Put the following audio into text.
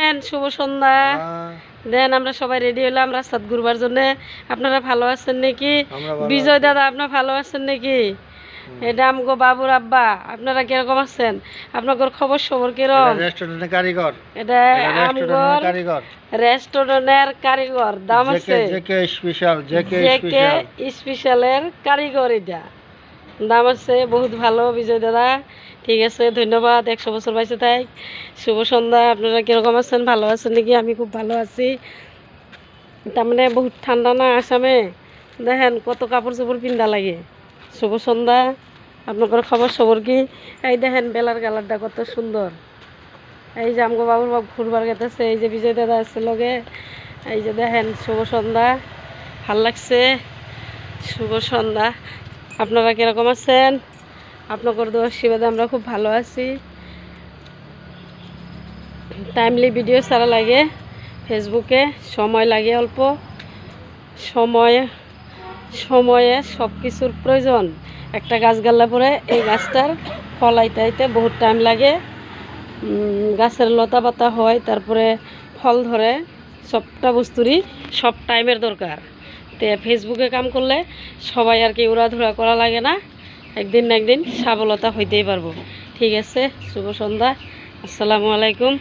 দেন শুভ সন্ধ্যা দেন। আমরা সবাই রেডি হলাম রাস্তাত ঘুরবার জন্য। আপনারা ভালো আছেন নাকি? বিজয় দাদা আপনারা ভালো আছেন নাকি? এটা আমগো বাবুর আব্বা। আপনারা কিরকম আছেন? আপনাদের খবর সবর কিরকম? রেস্টুরেন্টের কারিগর, এটা আমগর রেস্টুরেন্টের কারিগর। দাম আছে জেকে স্পেশাল, জেকে স্পেশালের কারিগর। এটা দাম আছে বহুত ভালো বিজয় দাদা। ঠিক আছে, ধন্যবাদ। 100 বছর বাইসে থাক। শুভ সন্ধ্যা। আপনারা কীরকম আছেন? ভালো আছেন নাকি? আমি খুব ভালো আছি। তার মানে বহুত ঠান্ডা না আসামে, দেখেন কত কাপড় চোপড় পিন্ধা লাগে। শুভ সন্ধ্যা। আপনাদের খবর সবর কি? এই দেখেন বেলার কালারটা কত সুন্দর। এই যে আমগো বাবুর বাবু ঘুরবার গেতেছে। এই যে বিজয় দাদা আছে লগে। এই যে দেখেন শুভ সন্ধ্যা। ভাল লাগছে। শুভ সন্ধ্যা। আপনারা কীরকম আছেন? আপনাদের দোয়ার আশীর্বাদে আমরা খুব ভালো আছি। টাইমলি ভিডিও ছাড়া লাগে ফেসবুকে, সময় লাগে অল্প। সময়ে সব কিছুর প্রয়োজন। একটা গাছ গাল্লা পরে এই গাছটার ফল আইতে আইতে বহুত টাইম লাগে। গাছের লতা পাতা হয়, তারপরে ফল ধরে। সবটা বস্তুরই সব টাইমের দরকার। তো ফেসবুকে কাম করলে সবাই আর কি উড়াধুরা করা লাগে না। একদিন না একদিন সফলতা হইতেই পারবো। ঠিক আছে, শুভ সন্ধ্যা। আসসালামু আলাইকুম।